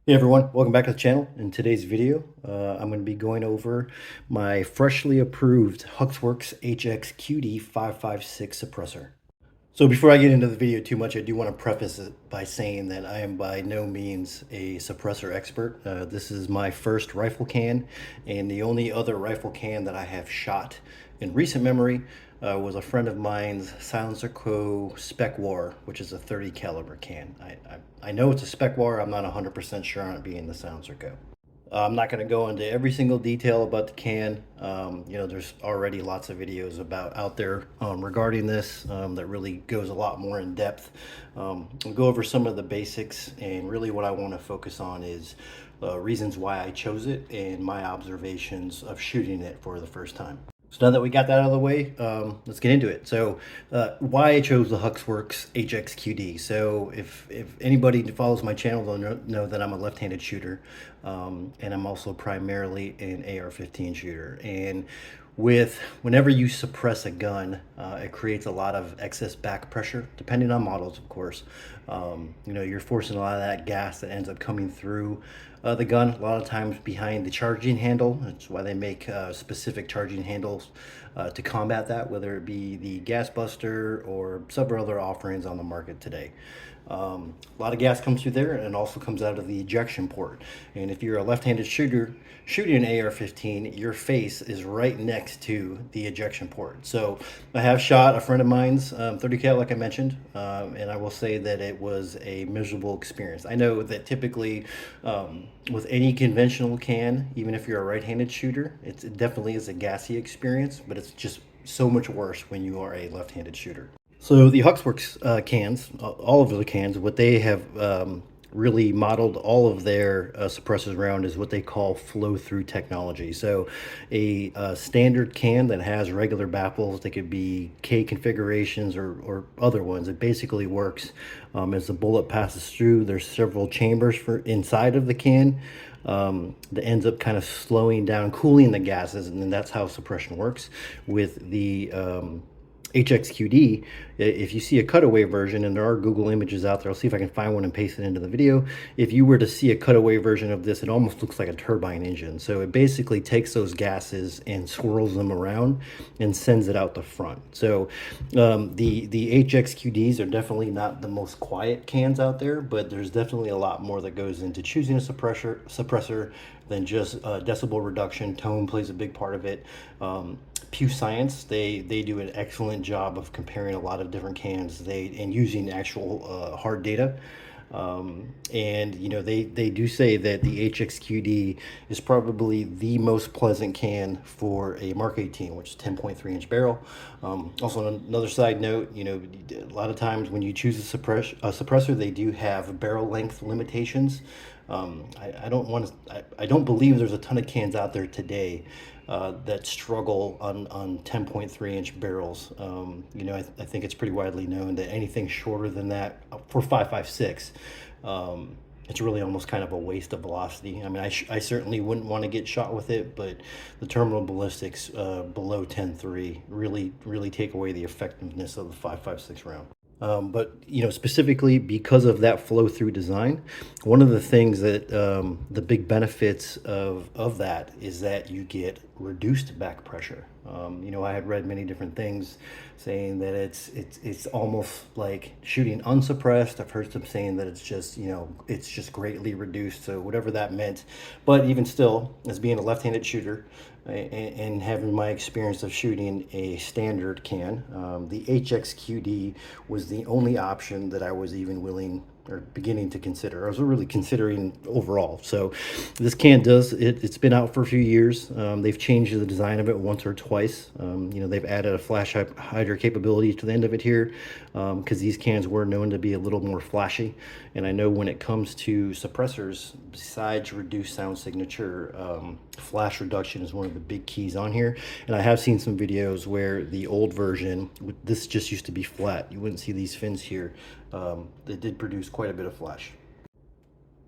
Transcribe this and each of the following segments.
Hey everyone, welcome back to the channel. In today's video, I'm going to be going over my freshly approved Huxwrx HXQD 556 suppressor. So before I get into the video too much, I do want to preface it by saying that I am by no means a suppressor expert. This is my first rifle can, and the only other rifle can that I have shot in recent memory was a friend of mine's Silencer Co. Spec War, which is a 30 caliber can. I know it's a Spec War. I'm not 100% sure on it being the Silencer Co. I'm not going to go into every single detail about the can. There's already lots of videos about out there regarding this that really goes a lot more in depth. We'll go over some of the basics, and really what I want to focus on is reasons why I chose it and my observations of shooting it for the first time. So now that we got that out of the way, let's get into it. So why I chose the Huxwrx HXQD. So if anybody follows my channel, they'll know that I'm a left-handed shooter, and I'm also primarily an AR-15 shooter. And whenever you suppress a gun, it creates a lot of excess back pressure, depending on models, of course. You're forcing a lot of that gas that ends up coming through the gun, a lot of times behind the charging handle. That's why they make specific charging handles to combat that, whether it be the gas buster or several other offerings on the market today. A lot of gas comes through there and also comes out of the ejection port. And if you're a left-handed shooter shooting an AR-15, your face is right next to the ejection port. So I have shot a friend of mine's 30 cal, like I mentioned, and I will say that it was a miserable experience. I know that typically with any conventional can, even if you're a right-handed shooter, it definitely is a gassy experience, but it's just so much worse when you are a left-handed shooter. So the Huxwrx cans, all of the cans, what they have really modeled all of their suppressors around is what they call flow-through technology. So a standard can that has regular baffles, they could be K configurations or other ones. It basically works as the bullet passes through. There's several chambers for inside of the can that ends up kind of slowing down, cooling the gases, and then that's how suppression works. With the HXQD, if you see a cutaway version, and there are Google images out there, I'll see if I can find one and paste it into the video. If you were to see a cutaway version of this, it almost looks like a turbine engine. So it basically takes those gases and swirls them around and sends it out the front. So the HXQDs are definitely not the most quiet cans out there, but there's definitely a lot more that goes into choosing a suppressor than just decibel reduction. Tone plays a big part of it. Pew Science, they do an excellent job of comparing a lot of different cans and using actual hard data. And they do say that the HXQD is probably the most pleasant can for a Mark 18, which is 10.3-inch barrel. Also, on another side note, a lot of times when you choose a suppressor, they do have barrel length limitations. I don't believe there's a ton of cans out there today that struggle on 10.3-inch barrels. I think it's pretty widely known that anything shorter than that for 5.56, it's really almost kind of a waste of velocity. I mean, I certainly wouldn't want to get shot with it, but the terminal ballistics below 10.3 really take away the effectiveness of the 5.56 round. But specifically because of that flow through design, one of the things that the big benefits of that is that you get reduced back pressure. I had read many different things saying that it's almost like shooting unsuppressed. I've heard some saying that it's just greatly reduced. So whatever that meant, but even still, as being a left-handed shooter, and having my experience of shooting a standard can, the HXQD was the only option that I was even willing or beginning to consider. I was really considering overall. So this can it's been out for a few years. They've changed the design of it once or twice. They've added a flash hider capability to the end of it here, because these cans were known to be a little more flashy. And I know when it comes to suppressors, besides reduced sound signature, flash reduction is one of the big keys on here. And I have seen some videos where the old version, this just used to be flat. You wouldn't see these fins here. They did produce quite a bit of flash.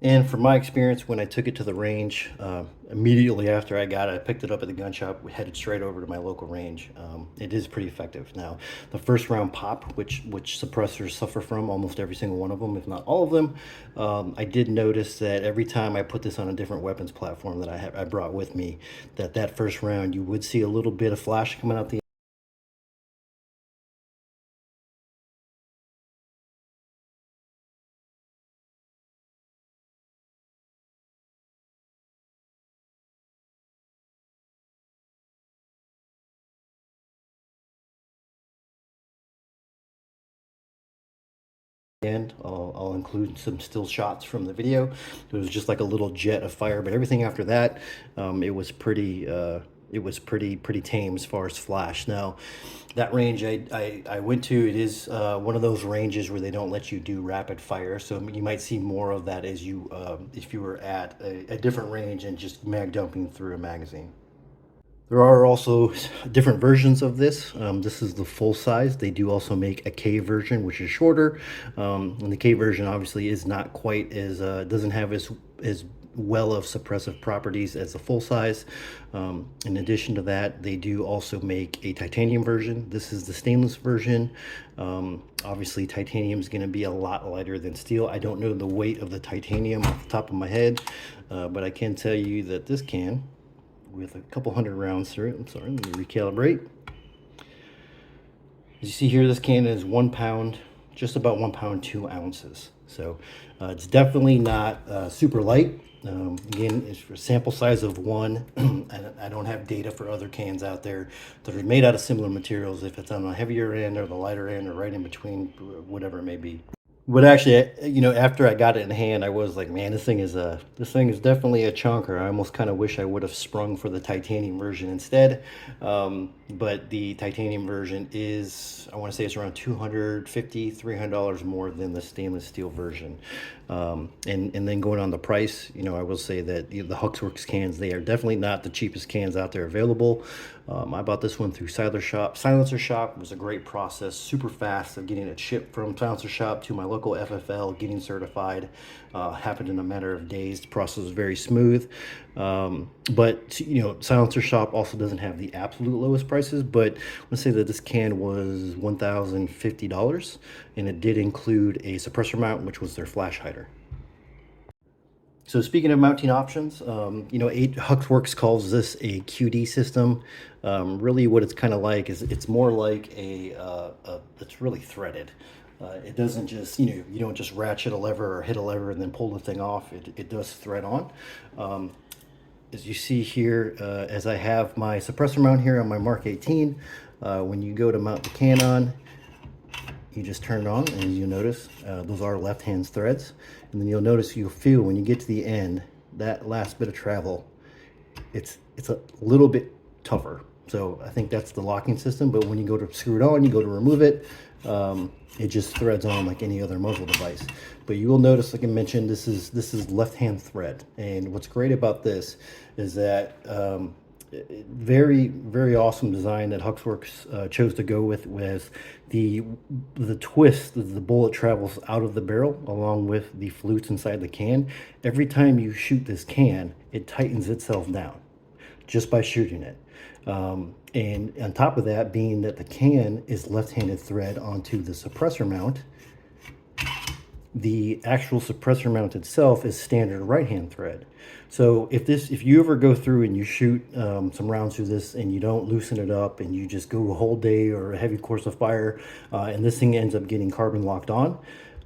And from my experience, when I took it to the range, immediately after I got it, I picked it up at the gun shop, we headed straight over to my local range. It is pretty effective. Now, the first round pop, which suppressors suffer from, almost every single one of them, if not all of them, I did notice that every time I put this on a different weapons platform that I brought with me, that first round, you would see a little bit of flash coming out the end. I'll include some still shots from the video. It was just like a little jet of fire, but everything after that, it was pretty tame as far as flash. Now, that range I went to, it is one of those ranges where they don't let you do rapid fire, so you might see more of that as you if you were at a different range and just mag dumping through a magazine. There are also different versions of this. This is the full size. They do also make a K version, which is shorter. And the K version obviously is not quite as, doesn't have as well of suppressive properties as the full size. In addition to that, they do also make a titanium version. This is the stainless version. Obviously, titanium is going to be a lot lighter than steel. I don't know the weight of the titanium off the top of my head, but I can tell you that this can, with a couple hundred rounds through it. I'm sorry, let me recalibrate. As you see here, this can is 1 pound, just about 1 pound, 2 ounces. So it's definitely not super light. Again, it's for sample size of 1. I don't have data for other cans out there that are made out of similar materials, if it's on the heavier end or the lighter end or right in between, whatever it may be. But actually, you know, after I got it in hand, I was like, man, this thing is definitely a chunker. I almost kind of wish I would have sprung for the titanium version instead. But the titanium version is, I want to say it's around $250, $300 more than the stainless steel version. And then going on the price, you know, I will say that the Huxwrx cans, they are definitely not the cheapest cans out there available. I bought this one through Silencer Shop. It was a great process, super fast of getting it shipped from Silencer Shop to my local FFL, getting certified. Happened in a matter of days. The process was very smooth. But you know, Silencer Shop also doesn't have the absolute lowest prices, but let's say that this can was $1,050, and it did include a suppressor mount, which was their flash hider. So speaking of mounting options, you know, Huxwrx calls this a QD system. Really what it's kind of like is it's more like it's really threaded. It doesn't just, you know, you don't just ratchet a lever or hit a lever and then pull the thing off. It does thread on. As you see here, as I have my suppressor mount here on my Mark 18, when you go to mount the can on, you just turn it on and you'll notice those are left-hand threads. And then you'll feel when you get to the end, that last bit of travel, it's a little bit tougher. So I think that's the locking system, but when you go to screw it on, you go to remove it, it just threads on like any other muzzle device. But you will notice, like I mentioned, this is left-hand thread. And what's great about this is that very awesome design that Huxwrx chose to go with the twist that the bullet travels out of the barrel along with the flutes inside the can. Every time you shoot this can, it tightens itself down just by shooting it. And on top of that, being that the can is left-handed thread onto the suppressor mount, the actual suppressor mount itself is standard right-hand thread. So if you ever go through and you shoot some rounds through this and you don't loosen it up and you just go a whole day or a heavy course of fire and this thing ends up getting carbon locked on,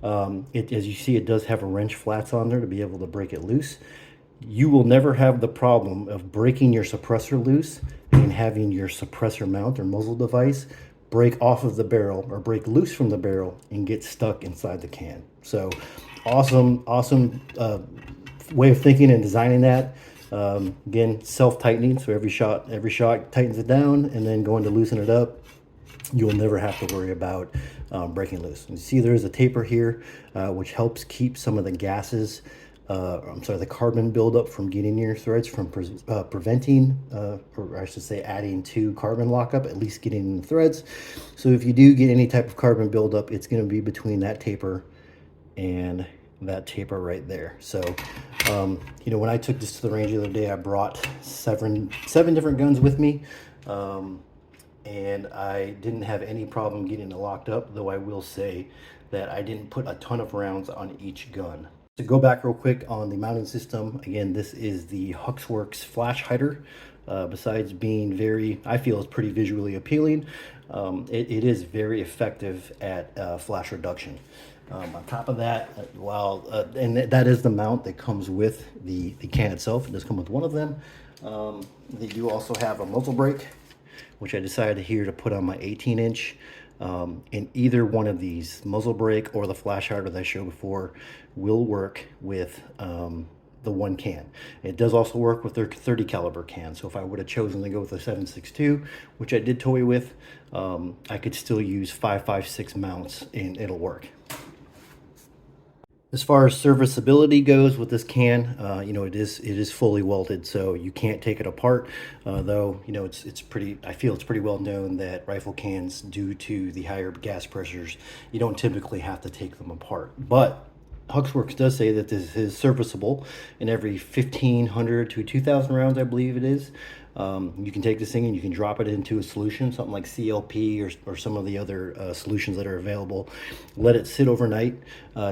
as you see, it does have a wrench flats on there to be able to break it loose. You will never have the problem of breaking your suppressor loose and having your suppressor mount or muzzle device break off of the barrel or break loose from the barrel and get stuck inside the can. So awesome way of thinking and designing that. Again, self-tightening, so every shot tightens it down, and then going to loosen it up, you'll never have to worry about breaking loose. And you see there is a taper here, which helps keep some of the gases, the carbon buildup from getting in your threads, from preventing, or I should say adding to carbon lockup, at least getting in the threads. So if you do get any type of carbon buildup, it's going to be between that taper and that taper right there. So, you know, when I took this to the range the other day, I brought seven different guns with me. And I didn't have any problem getting it locked up, though I will say that I didn't put a ton of rounds on each gun. To go back real quick on the mounting system, again, this is the Huxwrx flash hider. Besides being very, I feel it's pretty visually appealing, it is very effective at flash reduction. On top of that, and that is the mount that comes with the can itself. It does come with one of them. They do also have a muzzle brake, which I decided here to put on my 18-inch. And either one of these, muzzle brake or the flash hider that I showed before, will work with the one can. It does also work with their 30 caliber can. So if I would have chosen to go with a 7.62, which I did toy with, I could still use 5.56 mounts and it'll work. As far as serviceability goes with this can, you know, it is fully welded, so you can't take it apart. Though, you know, it's pretty. I feel it's pretty well known that rifle cans, due to the higher gas pressures, you don't typically have to take them apart. But Huxwrx does say that this is serviceable in every 1,500 to 2,000 rounds, I believe it is. You can take this thing and you can drop it into a solution, something like CLP or some of the other solutions that are available. Let it sit overnight,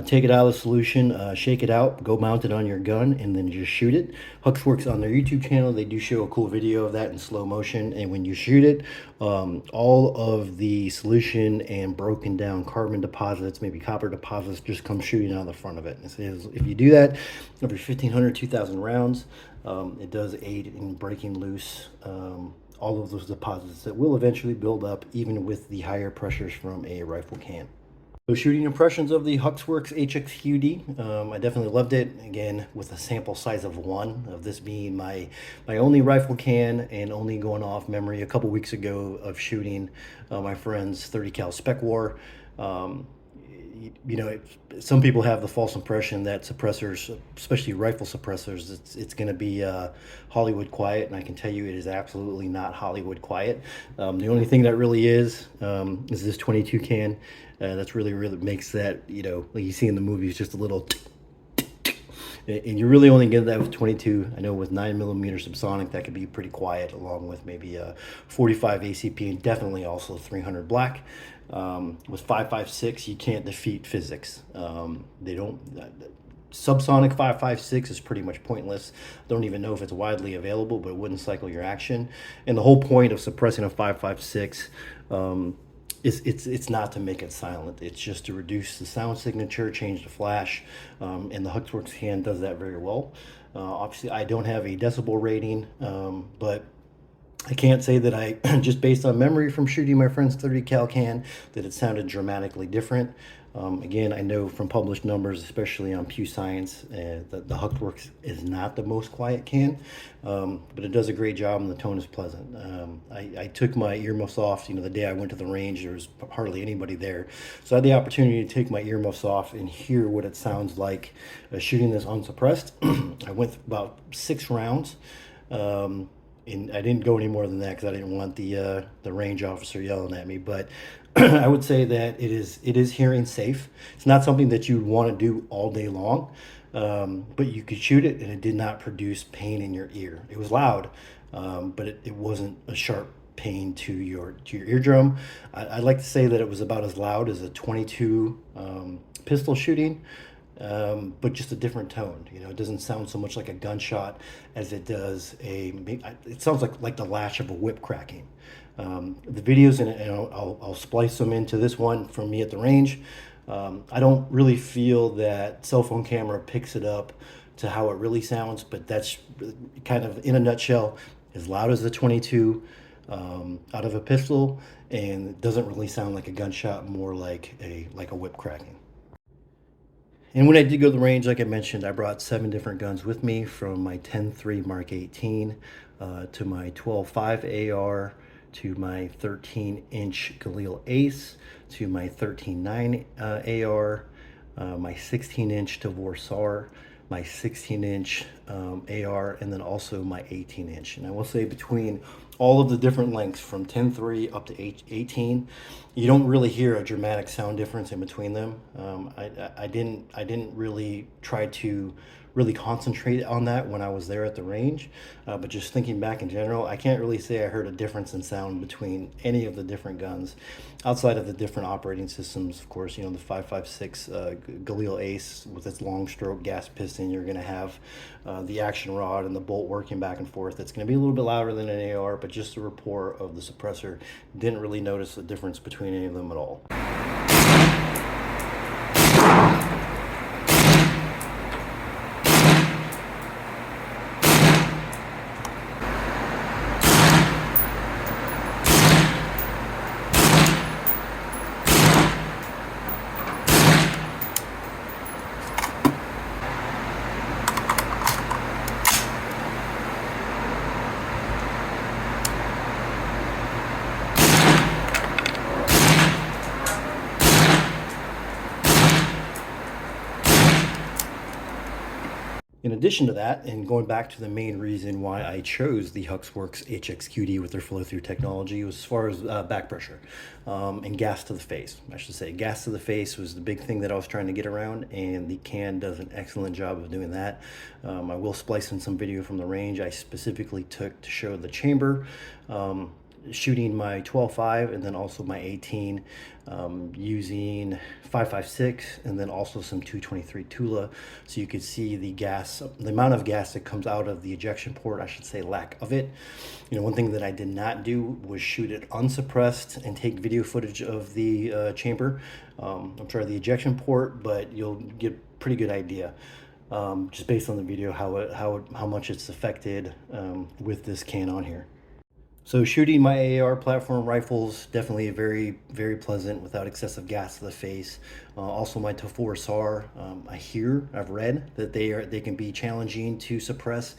take it out of the solution, shake it out, go mount it on your gun, and then just shoot it. Huxwrx, on their YouTube channel, they do show a cool video of that in slow motion, and when you shoot it, all of the solution and broken down carbon deposits, maybe copper deposits, just come shooting out of the front of it. And so if you do that every 1,500, 2,000 rounds, it does aid in breaking loose all of those deposits that will eventually build up even with the higher pressures from a rifle can. So shooting impressions of the Huxwrx HXQD, I definitely loved it. Again, with a sample size of 1, of this being my only rifle can, and only going off memory a couple weeks ago of shooting my friend's 30 cal Spec War. You know, some people have the false impression that suppressors, especially rifle suppressors, it's going to be Hollywood quiet, and I can tell you it is absolutely not Hollywood quiet. The only thing that really is this 22 can. That's really makes that, you know, like you see in the movies, just a little and you really only get that with 22. I know with 9mm subsonic, that could be pretty quiet, along with maybe a 45 ACP, and definitely also 300 black. With 5.56, you can't defeat physics. They don't. Subsonic 5.56 is pretty much pointless. Don't even know if it's widely available, but it wouldn't cycle your action. And the whole point of suppressing a 5.56 it's not to make it silent. It's just to reduce the sound signature, change the flash, and the Huxwrx can does that very well. Obviously, I don't have a decibel rating, but I can't say that I, just based on memory from shooting my friend's 30 cal can, that it sounded dramatically different. Again, I know from published numbers, especially on Pew Science, that the Huxwrx is not the most quiet can, but it does a great job and the tone is pleasant. I took my earmuffs off, you know, the day I went to the range. There was hardly anybody there. So I had the opportunity to take my earmuffs off and hear what it sounds like shooting this unsuppressed. I went about 6 rounds. And I didn't go any more than that because I didn't want the range officer yelling at me. But I would say that it is hearing safe. It's not something that you want to do all day long, but you could shoot it and it did not produce pain in your ear. It was loud, but it wasn't a sharp pain to your eardrum. I'd like to say that it was about as loud as a 22 pistol shooting. But just a different tone. You know, it doesn't sound so much like a gunshot as it does it sounds like the lash of a whip cracking. The videos, and I'll splice them into this one from me at the range. I don't really feel that cell phone camera picks it up to how it really sounds, but that's kind of, in a nutshell, as loud as the 22 out of a pistol, and it doesn't really sound like a gunshot, more like a whip cracking. And when I did go to the range, like I mentioned, I brought 7 different guns with me, from my 10.3 Mark 18 to my 12.5 AR, to my 13-inch Galil Ace, to my 13.9 AR, my 16-inch Tophers SAR, my 16-inch AR, and then also my 18-inch. And I will say between all of the different lengths from 10.3 up to 18, you don't really hear a dramatic sound difference in between them. I didn't really try to really concentrate on that when I was there at the range, but just thinking back in general, I can't really say I heard a difference in sound between any of the different guns, outside of the different operating systems. Of course, you know, the 5.56 Galil Ace with its long stroke gas piston, you're going to have the action rod and the bolt working back and forth. It's going to be a little bit louder than an AR, but just the rapport of the suppressor, didn't really notice the difference between any of them at all. In addition to that, and going back to the main reason why I chose the Huxwrx HXQD with their flow-through technology, was as far as back pressure and gas to the face. I should say gas to the face was the big thing that I was trying to get around, and the can does an excellent job of doing that. I will splice in some video from the range I specifically took to show the chamber, shooting my 12.5 and then also my 18, using 5.56 and then also some 223 Tula, so you could see the gas, the amount of gas that comes out of the ejection port, I should say lack of it. You know, one thing that I did not do was shoot it unsuppressed and take video footage of the chamber. I'm sorry, the ejection port, but you'll get pretty good idea. Just based on the video, how much it's affected with this can on here. So shooting my AR platform rifles, definitely very, very pleasant without excessive gas to the face. Also my Tophers are, I've read that they can be challenging to suppress,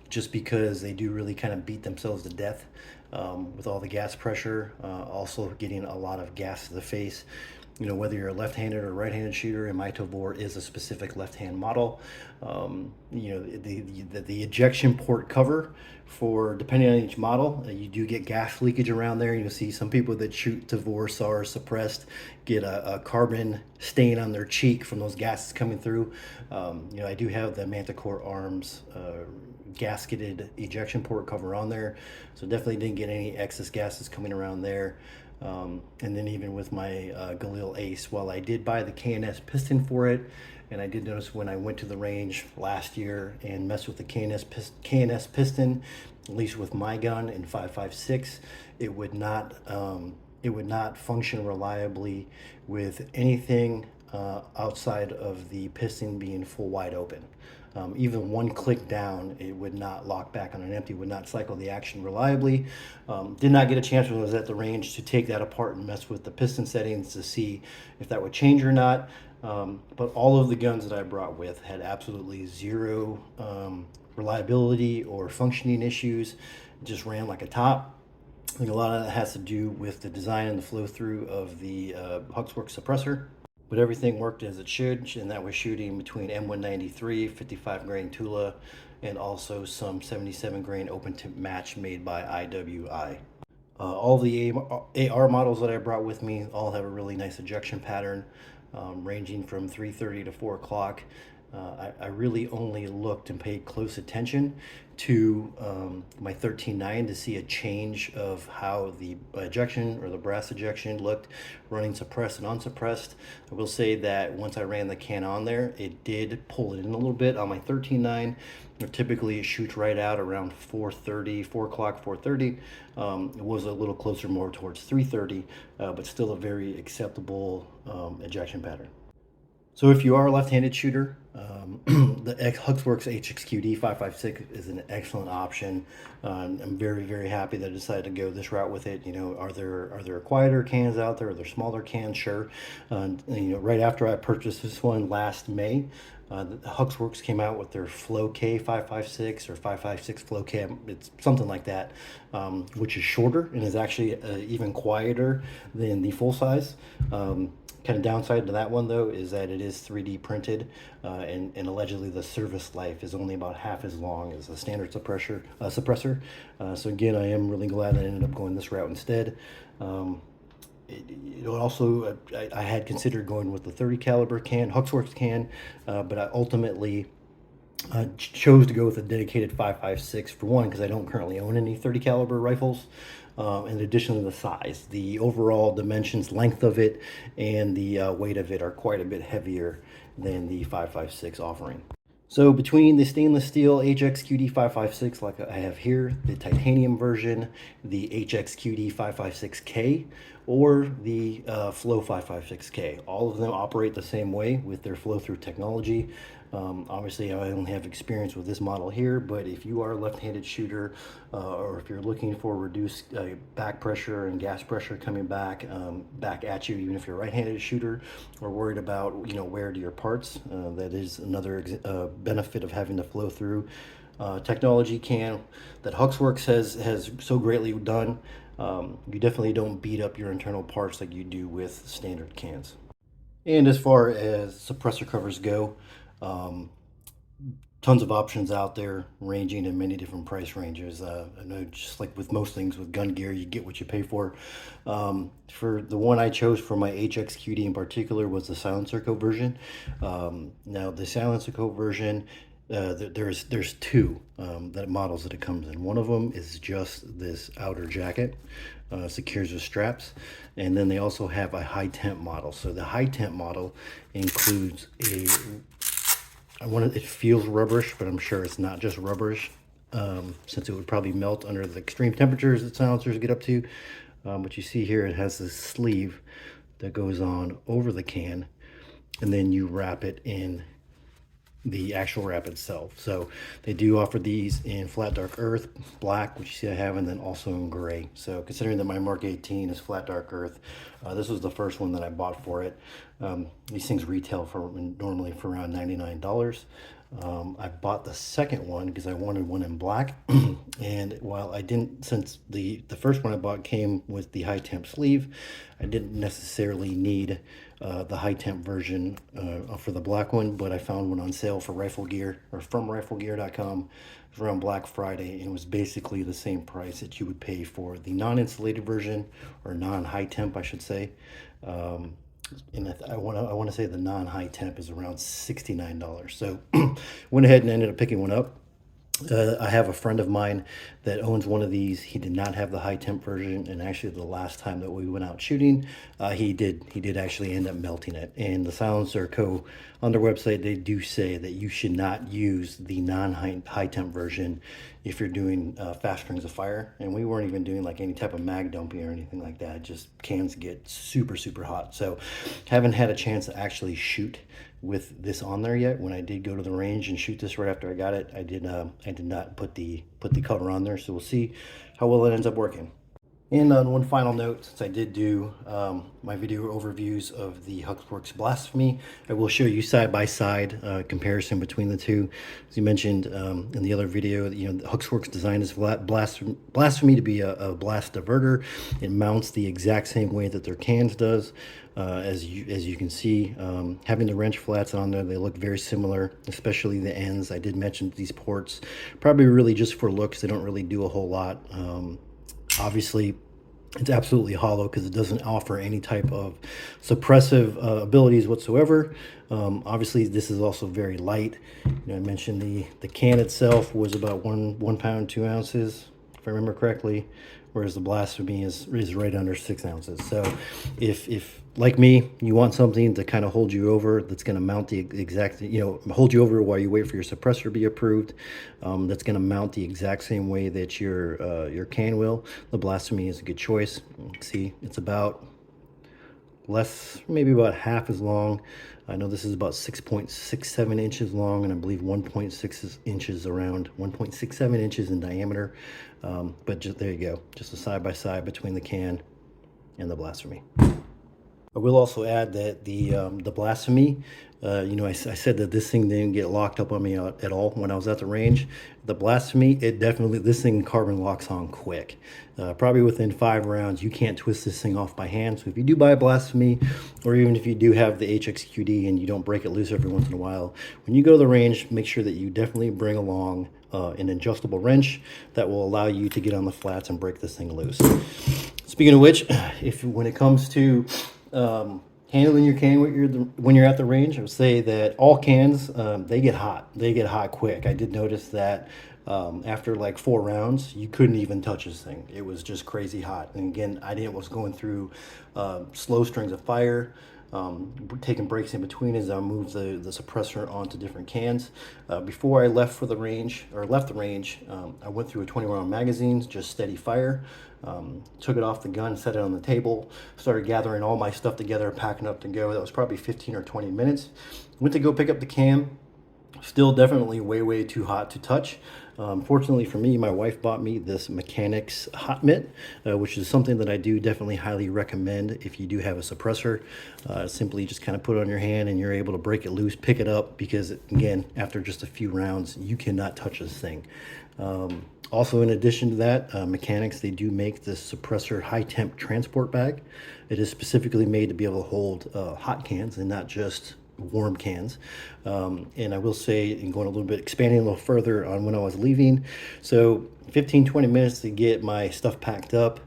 just because they do really kind of beat themselves to death with all the gas pressure. Also getting a lot of gas to the face. You know, whether you're a left-handed or right-handed shooter, and my Tophers is a specific left-hand model. You know, the ejection port cover, for depending on each model, you do get gas leakage around there. You'll see some people that shoot Tophers are suppressed get a carbon stain on their cheek from those gases coming through. You know, I do have the Manticore Arms gasketed ejection port cover on there, so definitely didn't get any excess gases coming around there. And then even with my Galil Ace, while I did buy the K&S piston for it, and I did notice when I went to the range last year and messed with the K&S piston, at least with my gun in 5.56, it would not function reliably with anything outside of the piston being full wide open. Even one click down, it would not lock back on an empty, would not cycle the action reliably. Did not get a chance when I was at the range to take that apart and mess with the piston settings to see if that would change or not. But all of the guns that I brought with had absolutely zero reliability or functioning issues. It just ran like a top. I think a lot of that has to do with the design and the flow through of the Huxwrx suppressor. But everything worked as it should, and that was shooting between M193, 55 grain Tula, and also some 77 grain open tip match made by IWI. All the AR models that I brought with me all have a really nice ejection pattern, ranging from 3:30 to 4 o'clock. I really only looked and paid close attention to my 13.9 to see a change of how the ejection or the brass ejection looked running suppressed and unsuppressed. I will say that once I ran the can on there, it did pull it in a little bit on my 13.9. Typically it shoots right out around 4:30, 4 o'clock, 4:30. It was a little closer more towards 3:30, but still a very acceptable ejection pattern. So if you are a left-handed shooter, the Huxwrx HXQD 5.56 is an excellent option. I'm very, very happy that I decided to go this route with it. You know, are there quieter cans out there? Are there smaller cans? Sure. You know, right after I purchased this one last May, Huxwrx came out with their Flow K 556 or 556 Flow K, it's something like that, which is shorter and is actually even quieter than the full size. Kind of downside to that one though is that it is 3D printed, and allegedly the service life is only about half as long as a standard suppressor. So again, I am really glad I ended up going this route instead. Also, I had considered going with the 30 caliber can, Huxwrx can, but I ultimately chose to go with a dedicated 556 for one because I don't currently own any 30 caliber rifles. In addition to the size, the overall dimensions, length of it, and the weight of it are quite a bit heavier than the 556 offering. So between the stainless steel HXQD 556 like I have here, the titanium version, the HXQD 556K, or the Flow 556K, all of them operate the same way with their flow-through technology. Obviously, I only have experience with this model here, but if you are a left-handed shooter, or if you're looking for reduced back pressure and gas pressure coming back at you, even if you're a right-handed shooter, or worried about wear to your parts, that is another benefit of having the flow-through technology can that Huxwrx has so greatly done. You definitely don't beat up your internal parts like you do with standard cans. And as far as suppressor covers go, tons of options out there ranging in many different price ranges. I know, just like with most things with gun gear, you get what you pay for. For the one I chose for my HXQD in particular was the Silencer Coat version. Now the Silencer Coat version, there's two models that it comes in. One of them is just this outer jacket, secures with straps, and then they also have a high temp model. So the high temp model includes it feels rubberish, but I'm sure it's not just rubberish, since it would probably melt under the extreme temperatures that silencers get up to. But you see here, it has this sleeve that goes on over the can, and then you wrap it in the actual wrap itself. So they do offer these in flat dark earth, black, which you see I have, and then also in gray. So considering that my Mark 18 is flat dark earth, this was the first one that I bought for it. These things retail normally for around $99. I bought the second one because I wanted one in black. And while I didn't, since the first one I bought came with the high temp sleeve, I didn't necessarily need the high temp version for the black one, but I found one on sale for Rifle Gear, or from riflegear.com, around Black Friday, and it was basically the same price that you would pay for the non-insulated version, or non-high temp I should say. And I want to say the non-high temp is around $69. So went ahead and ended up picking one up. I have a friend of mine that owns one of these. He did not have the high temp version, and actually the last time that we went out shooting, he did actually end up melting it. And the Silencer Co. on their website, they do say that you should not use the non-high temp version if you're doing fast strings of fire. And we weren't even doing like any type of mag dumping or anything like that. Just cans get super hot. So haven't had a chance to actually shoot with this on there yet. When I did go to the range and shoot this right after I got it, I did not put the cover on there, so we'll see how well it ends up working. And on one final note, since I did do my video overviews of the Huxwrx Blasphemy, I will show you side-by-side comparison between the two. As you mentioned in the other video, Huxwrx designed this Blasphemy to be a blast diverter. It mounts the exact same way that their cans does. As you can see, having the wrench flats on there, they look very similar, especially the ends. I did mention these ports, probably really just for looks. They don't really do a whole lot. Obviously, it's absolutely hollow because it doesn't offer any type of suppressive abilities whatsoever. Obviously, this is also very light. I mentioned the can itself was about 1 pound 2 ounces, if I remember correctly, whereas the Blasphemy is right under 6 ounces. So if like me, you want something to kind of hold you over, that's going to mount the exact, hold you over while you wait for your suppressor to be approved, that's going to mount the exact same way that your can will, the Blasphemy is a good choice. See, it's about maybe about half as long. I know this is about 6.67 inches long, and I believe 1.6 inches around, 1.67 inches in diameter. But just there you go, just a side-by-side between the can and the Blasphemy. I will also add that the Blasphemy I said that this thing didn't get locked up on me at all when I was at the range. The blasphemy, this thing carbon locks on quick. Probably within 5 rounds, you can't twist this thing off by hand. So if you do buy a blasphemy, or even if you do have the HXQD and you don't break it loose every once in a while, when you go to the range, make sure that you definitely bring along an adjustable wrench that will allow you to get on the flats and break this thing loose. Speaking of which, when it comes to handling your can when you're at the range, I would say that all cans, they get hot. They get hot quick. I did notice that after like 4 rounds, you couldn't even touch this thing. It was just crazy hot. And again, was going through slow strings of fire, taking breaks in between as I moved the suppressor onto different cans. Before I left the range, I went through a 20-round magazine, just steady fire. Took it off the gun, set it on the table, started gathering all my stuff together, packing up to go. That was probably 15 or 20 minutes. Went to go pick up the can. Still definitely way too hot to touch. Fortunately for me, my wife bought me this Mechanics hot mitt, which is something that I do definitely highly recommend if you do have a suppressor. Simply just kind of put it on your hand and you're able to break it loose, pick it up, because again, after just a few rounds, you cannot touch this thing. Also, in addition to that, Mechanics, they do make this suppressor high temp transport bag. It is specifically made to be able to hold hot cans and not just warm cans. And I will say, and going a little bit, expanding a little further on when I was leaving. So 15-20 minutes to get my stuff packed up.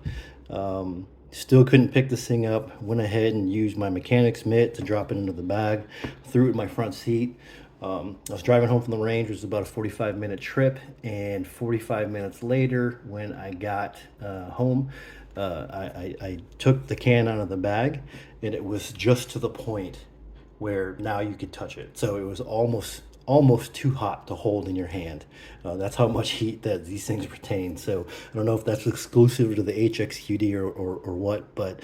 Still couldn't pick this thing up. Went ahead and used my Mechanics mitt to drop it into the bag. Threw it in my front seat. I was driving home from the range, which was about a 45-minute trip, and 45 minutes later, when I got home, I took the can out of the bag, and it was just to the point where now you could touch it. So it was almost too hot to hold in your hand. That's how much heat that these things retain. So I don't know if that's exclusive to the HXQD or what, but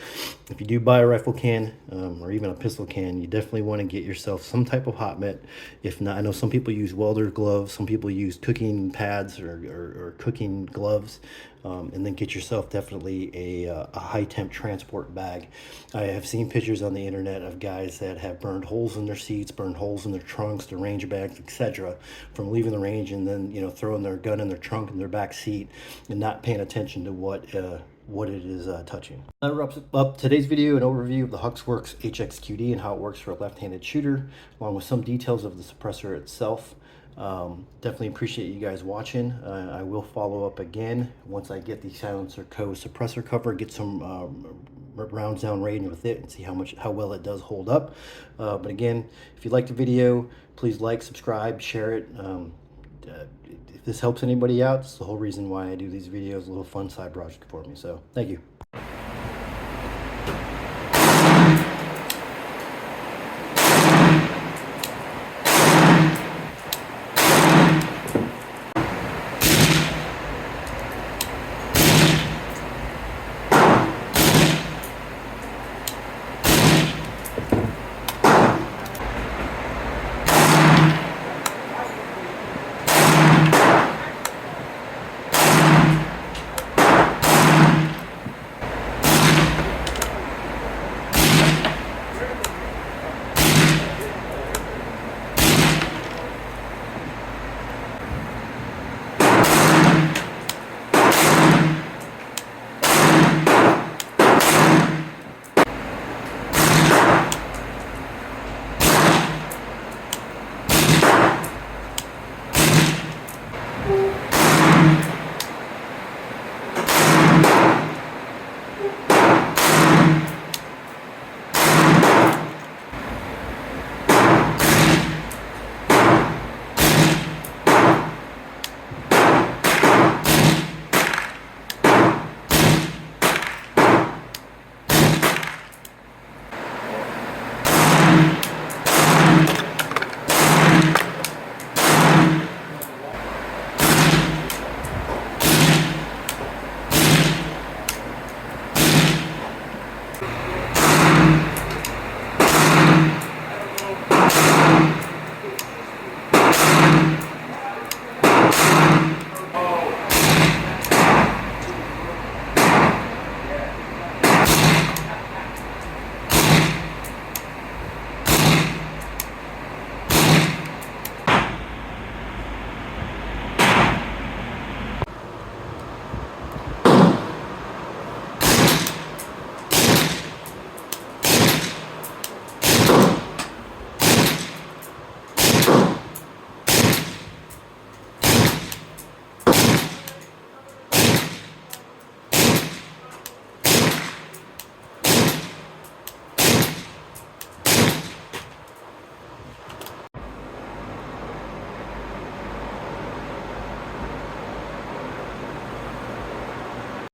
if you do buy a rifle can or even a pistol can, you definitely want to get yourself some type of hot mitt. If not, I know some people use welder gloves, some people use cooking pads or cooking gloves. And then get yourself definitely a high temp transport bag. I have seen pictures on the internet of guys that have burned holes in their seats, burned holes in their trunks, their range bags, etc., from leaving the range and then throwing their gun in their trunk in their back seat and not paying attention to what it is touching. That wraps up today's video, an overview of the Huxwrx HXQD and how it works for a left-handed shooter, along with some details of the suppressor itself. Definitely appreciate you guys watching. I will follow up again once I get the silencer co suppressor cover, get some rounds down range with it and see how well it does hold up. But again, if you liked the video, please like, subscribe, share it. If this helps anybody out, it's the whole reason why I do these videos, a little fun side project for me. So thank you.